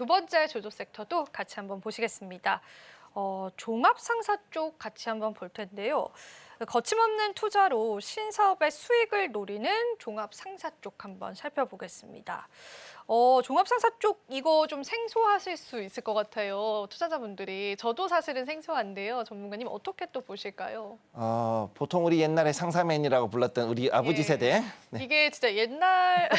두 번째 조조 섹터도 같이 한번 보시겠습니다. 종합상사 쪽 같이 한번 볼 텐데요. 거침없는 투자로 신사업의 수익을 노리는 종합상사 쪽 한번 살펴보겠습니다. 종합상사 쪽 이거 좀 생소하실 수 있을 것 같아요. 투자자분들이. 저도 사실은 생소한데요. 전문가님 어떻게 또 보실까요? 보통 우리 옛날에 상사맨이라고 불렀던 우리 아버지 예. 세대. 네. 이게 진짜 옛날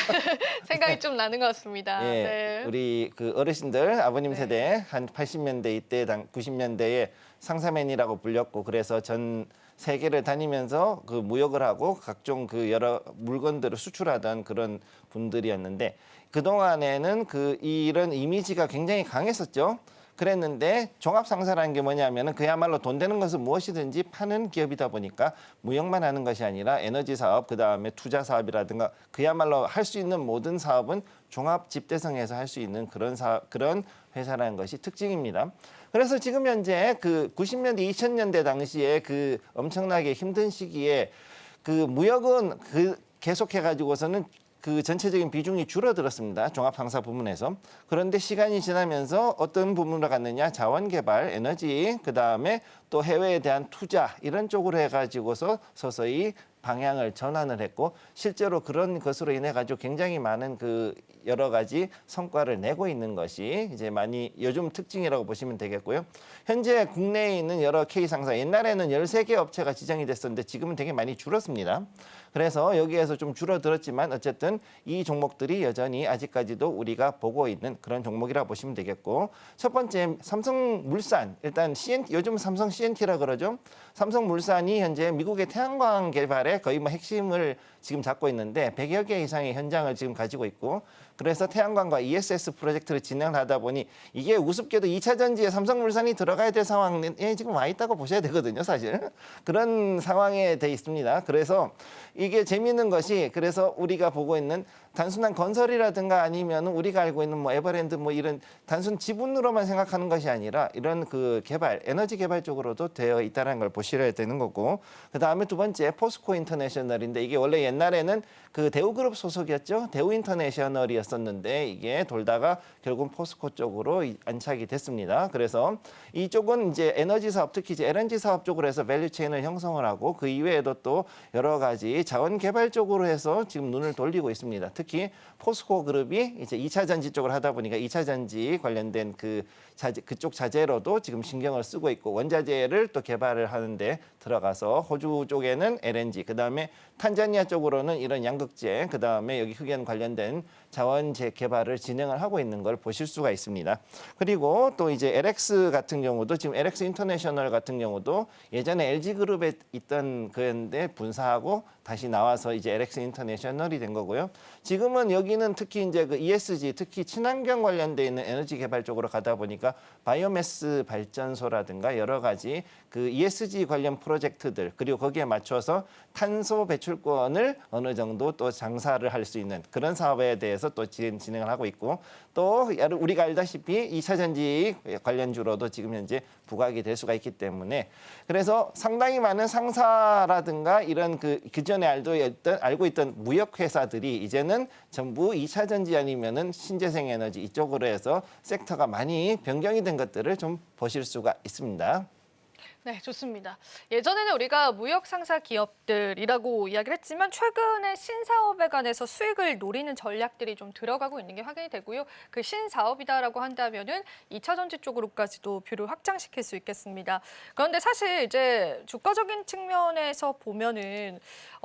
생각이 좀 나는 것 같습니다. 예, 네. 우리 그 어르신들 아버님 네. 세대 한 80년대 이때 90년대에 상사맨이라고 불렸고 그래서 전 세계를 다니면서 그 무역을 하고 각종 그 여러 물건들을 수출하던 그런 분들이었는데 그동안에는 이런 이미지가 굉장히 강했었죠. 그랬는데 종합상사라는 게 뭐냐면은 그야말로 돈 되는 것은 무엇이든지 파는 기업이다 보니까 무역만 하는 것이 아니라 에너지 사업, 그다음에 투자 사업이라든가 그야말로 할 수 있는 모든 사업은 종합 집대성에서 할 수 있는 그런 회사라는 것이 특징입니다. 그래서 지금 현재 그 90년대, 2000년대 당시에 그 엄청나게 힘든 시기에 그 무역은 계속해가지고서는 그 전체적인 비중이 줄어들었습니다. 종합상사 부문에서. 그런데 시간이 지나면서 어떤 부문으로 갔느냐. 자원개발, 에너지, 그다음에 또 해외에 대한 투자 이런 쪽으로 해가지고서 서서히 방향을 전환을 했고 실제로 그런 것으로 인해 가지고 굉장히 많은 그 여러 가지 성과를 내고 있는 것이 이제 많이 요즘 특징이라고 보시면 되겠고요. 현재 국내에 있는 여러 K상사 옛날에는 13개 업체가 지정이 됐었는데 지금은 되게 많이 줄었습니다. 그래서 여기에서 좀 줄어들었지만 어쨌든 이 종목들이 여전히 아직까지도 우리가 보고 있는 그런 종목이라고 보시면 되겠고 첫 번째 삼성물산 일단 요즘 삼성 CNT라 그러죠. 삼성물산이 현재 미국의 태양광 개발에 거의 뭐 핵심을 지금 잡고 있는데 100여 개 이상의 현장을 지금 가지고 있고 그래서 태양광과 ESS 프로젝트를 진행을 하다 보니 이게 우습게도 2차 전지에 삼성물산이 들어가야 될 상황에 지금 와 있다고 보셔야 되거든요, 사실. 그런 상황에 돼 있습니다. 그래서 이게 재미있는 것이 그래서 우리가 보고 있는 단순한 건설이라든가 아니면 우리가 알고 있는 뭐 에버랜드 뭐 이런 단순 지분으로만 생각하는 것이 아니라 이런 그 개발, 에너지 개발 쪽으로도 되어 있다는 걸 보셔야 되는 거고 그다음에 두 번째 포스코 인터내셔널인데 이게 원래 옛날에는 그 대우그룹 소속이었죠. 대우인터내셔널이었었는데 이게 돌다가 결국 포스코 쪽으로 안착이 됐습니다. 그래서 이쪽은 이제 에너지 사업, 특히 이제 LNG 사업 쪽으로 해서 밸류체인을 형성을 하고 그 이외에도 또 여러 가지 자원 개발 쪽으로 해서 지금 눈을 돌리고 있습니다. 특히 포스코 그룹이 이제 2차 전지 쪽으로 하다 보니까 2차 전지 관련된 그쪽 자재로도 지금 신경을 쓰고 있고 원자재를 또 개발을 하는데 들어가서 호주 쪽에는 LNG, 그다음에 탄자니아 쪽으로는 이런 양극재, 그다음에 여기 흑연 관련된 자원재 개발을 진행을 하고 있는 걸 보실 수가 있습니다. 그리고 또 이제 LX 같은 경우도 지금 LX 인터내셔널 같은 경우도 예전에 LG그룹에 있던 그런데 분사하고 다시 나와서 이제 LX 인터내셔널이 된 거고요. 지금은 여기는 특히 이제 그 ESG, 특히 친환경 관련돼 있는 에너지 개발 쪽으로 가다 보니까 바이오매스 발전소라든가 여러 가지 그 ESG 관련 프로젝트들 그리고 거기에 맞춰서 탄소 배출권을 어느 정도 또 장사를 할 수 있는 그런 사업에 대해서 또 진행을 하고 있고 또 우리가 알다시피 2차 전지 관련주로도 지금 현재 부각이 될 수가 있기 때문에 그래서 상당히 많은 상사라든가 이런 그전에 알고 있던 무역 회사들이 이제는 전부 2차 전지 아니면은 신재생 에너지 이쪽으로 해서 섹터가 많이 변경이 된 것들을 좀 보실 수가 있습니다. 네, 좋습니다. 예전에는 우리가 무역 상사 기업들이라고 이야기를 했지만 최근에 신사업에 관해서 수익을 노리는 전략들이 좀 들어가고 있는 게 확인이 되고요. 그 신사업이다라고 한다면은 2차 전지 쪽으로까지도 뷰를 확장시킬 수 있겠습니다. 그런데 사실 이제 주가적인 측면에서 보면은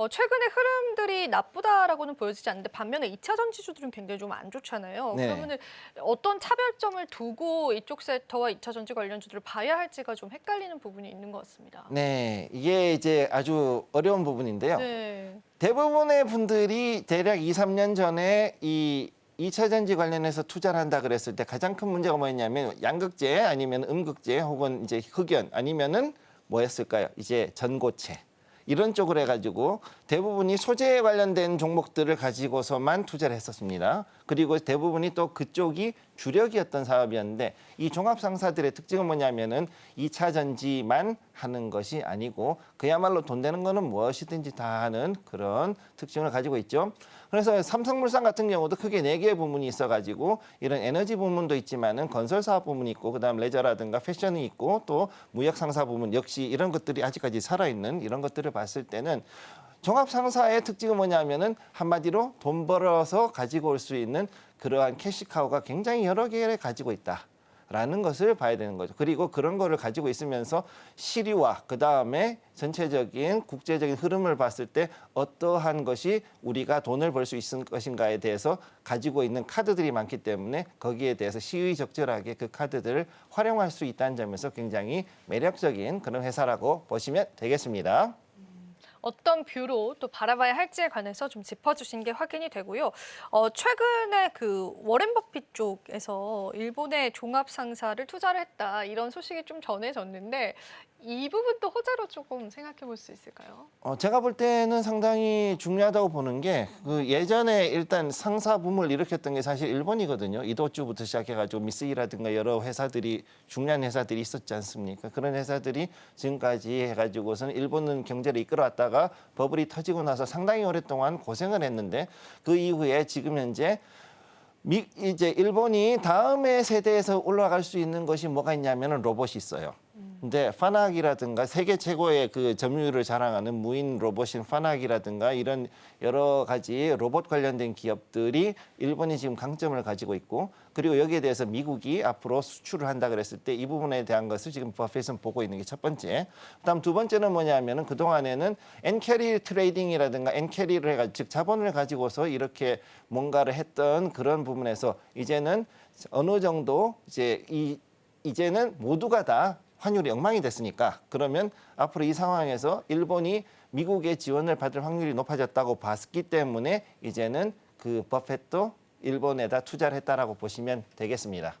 최근에 흐름들이 나쁘다라고는 보여지지 않는데 반면에 2차 전지주들은 굉장히 좀 안 좋잖아요. 네. 그러면은 어떤 차별점을 두고 이쪽 섹터와 2차 전지 관련주들을 봐야 할지가 좀 헷갈리는 부분이 있는 것 같습니다. 네, 이게 이제 아주 어려운 부분인데요. 네. 대부분의 분들이 대략 2, 3년 전에 이 2차 전지 관련해서 투자를 한다 그랬을 때 가장 큰 문제가 뭐였냐면 양극재 아니면 음극재 혹은 이제 흑연 아니면은 뭐였을까요? 이제 전고체. 이런 쪽으로 해가지고 대부분이 소재에 관련된 종목들을 가지고서만 투자를 했었습니다. 그리고 대부분이 또 그쪽이 주력이었던 사업이었는데 이 종합상사들의 특징은 뭐냐면은 2차 전지만 하는 것이 아니고 그야말로 돈 되는 거는 무엇이든지 다 하는 그런 특징을 가지고 있죠. 그래서 삼성물산 같은 경우도 크게 4개의 부문이 있어가지고 이런 에너지 부문도 있지만은 건설 사업 부문이 있고 그다음 레저라든가 패션이 있고 또 무역 상사 부문 역시 이런 것들이 아직까지 살아있는 이런 것들을 봤을 때는 종합상사의 특징은 뭐냐면은 한마디로 돈 벌어서 가지고 올 수 있는 그러한 캐시카우가 굉장히 여러 개를 가지고 있다라는 것을 봐야 되는 거죠. 그리고 그런 거를 가지고 있으면서 시류와 그다음에 전체적인 국제적인 흐름을 봤을 때 어떠한 것이 우리가 돈을 벌 수 있을 것인가에 대해서 가지고 있는 카드들이 많기 때문에 거기에 대해서 시의적절하게 그 카드들을 활용할 수 있다는 점에서 굉장히 매력적인 그런 회사라고 보시면 되겠습니다. 어떤 뷰로 또 바라봐야 할지에 관해서 좀 짚어주신 게 확인이 되고요. 최근에 그 워렌 버핏 쪽에서 일본의 종합 상사를 투자를 했다 이런 소식이 좀 전해졌는데 이 부분도 호재로 조금 생각해 볼 수 있을까요? 제가 볼 때는 상당히 중요하다고 보는 게 그 예전에 일단 상사 붐을 일으켰던 게 사실 일본이거든요. 이도주부터 시작해가지고 미쓰이라든가 여러 회사들이 중요한 회사들이 있었지 않습니까? 그런 회사들이 지금까지 해가지고서는 일본은 경제를 이끌어왔다가 버블이 터지고 나서 상당히 오랫동안 고생을 했는데 그 이후에 지금 현재 이제 일본이 다음의 세대에서 올라갈 수 있는 것이 뭐가 있냐면은 로봇이 있어요. 근데 파낙이라든가 세계 최고의 그 점유율을 자랑하는 무인 로봇인 파낙이라든가 이런 여러 가지 로봇 관련된 기업들이 일본이 지금 강점을 가지고 있고 그리고 여기에 대해서 미국이 앞으로 수출을 한다 그랬을 때 이 부분에 대한 것을 지금 버핏은 보고 있는 게 첫 번째. 그다음 두 번째는 뭐냐면은 그동안에는 엔캐리 트레이딩이라든가 엔캐리를 해가지고 즉 자본을 가지고서 이렇게 뭔가를 했던 그런 부분에서 이제는 어느 정도 이제는 모두가 다 환율이 엉망이 됐으니까 그러면 앞으로 이 상황에서 일본이 미국의 지원을 받을 확률이 높아졌다고 봤기 때문에 이제는 그 버핏도 일본에다 투자를 했다라고 보시면 되겠습니다.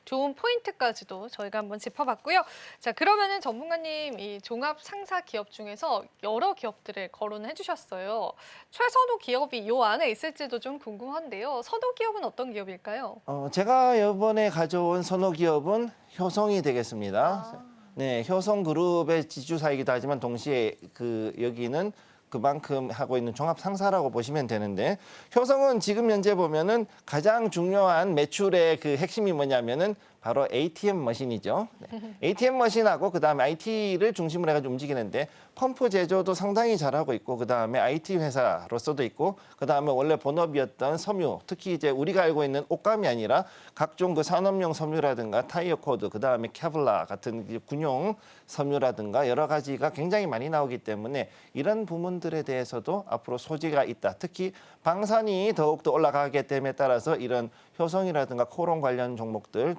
좋은 포인트까지도 저희가 한번 짚어봤고요. 자, 그러면은 전문가님 이 종합 상사 기업 중에서 여러 기업들을 거론해 주셨어요. 최선호 기업이 이 안에 있을지도 좀 궁금한데요. 선호 기업은 어떤 기업일까요? 제가 이번에 가져온 선호 기업은 효성이 되겠습니다. 네, 효성그룹의 지주사이기도 하지만 동시에 여기는 그만큼 하고 있는 종합 상사라고 보시면 되는데 효성은 지금 현재 보면은 가장 중요한 매출의 그 핵심이 뭐냐면은 바로 ATM 머신이죠. 네. ATM 머신하고 그다음에 IT를 중심으로 해가지고 움직이는데 펌프 제조도 상당히 잘하고 있고 그다음에 IT 회사로서도 있고 그다음에 원래 본업이었던 섬유 특히 이제 우리가 알고 있는 옷감이 아니라 각종 그 산업용 섬유라든가 타이어 코드 그다음에 케블라 같은 군용 섬유라든가 여러 가지가 굉장히 많이 나오기 때문에 이런 부문들에 대해서도 앞으로 소지가 있다. 특히 방산이 더욱더 올라가게 됨에 따라서 이런 효성이라든가 코론 관련 종목들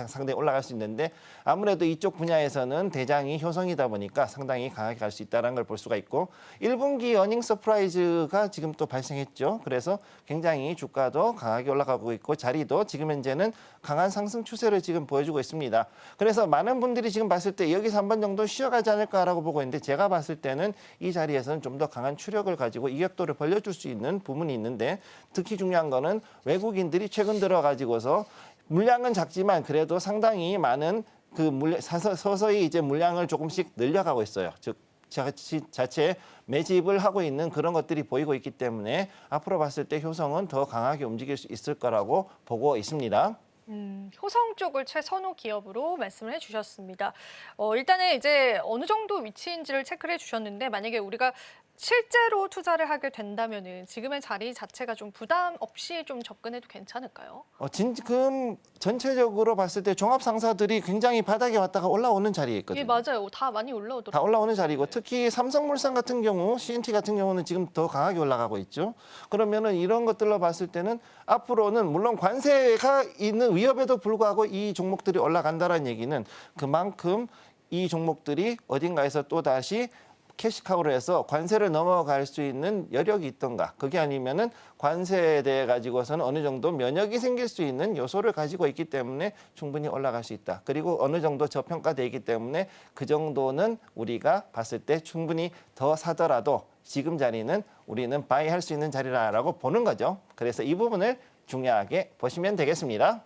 상당히 올라갈 수 있는데 아무래도 이쪽 분야에서는 대장이 효성이다 보니까 상당히 강하게 갈 수 있다는 걸 볼 수가 있고 1분기 어닝 서프라이즈가 지금 또 발생했죠. 그래서 굉장히 주가도 강하게 올라가고 있고 자리도 지금 현재는 강한 상승 추세를 지금 보여주고 있습니다. 그래서 많은 분들이 지금 봤을 때 여기서 한 번 정도 쉬어가지 않을까라고 보고 있는데 제가 봤을 때는 이 자리에서는 좀 더 강한 추력을 가지고 이격도를 벌려줄 수 있는 부분이 있는데 특히 중요한 거는 외국인들이 최근 들어 가지고서 물량은 작지만 그래도 상당히 많은 그 서서히 이제 물량을 조금씩 늘려가고 있어요. 즉 자체 매집을 하고 있는 그런 것들이 보이고 있기 때문에 앞으로 봤을 때 효성은 더 강하게 움직일 수 있을 거라고 보고 있습니다. 효성 쪽을 최선호 기업으로 말씀을 해주셨습니다. 일단은 이제 어느 정도 위치인지를 체크를 해주셨는데 만약에 우리가 실제로 투자를 하게 된다면은 지금의 자리 자체가 좀 부담 없이 좀 접근해도 괜찮을까요? 지금 전체적으로 봤을 때 종합 상사들이 굉장히 바닥에 왔다가 올라오는 자리에 있거든요. 예, 맞아요. 다 많이 올라오더라고요. 다 올라오는 자리고 특히 삼성물산 같은 경우, CNT 같은 경우는 지금 더 강하게 올라가고 있죠. 그러면은 이런 것들로 봤을 때는 앞으로는 물론 관세가 있는 위협에도 불구하고 이 종목들이 올라간다는 얘기는 그만큼 이 종목들이 어딘가에서 또 다시 캐시카우로 해서 관세를 넘어갈 수 있는 여력이 있던가 그게 아니면은 관세에 대해 가지고서는 어느 정도 면역이 생길 수 있는 요소를 가지고 있기 때문에 충분히 올라갈 수 있다. 그리고 어느 정도 저평가돼 있기 때문에 그 정도는 우리가 봤을 때 충분히 더 사더라도 지금 자리는 우리는 바이 할 수 있는 자리라고 보는 거죠. 그래서 이 부분을 중요하게 보시면 되겠습니다.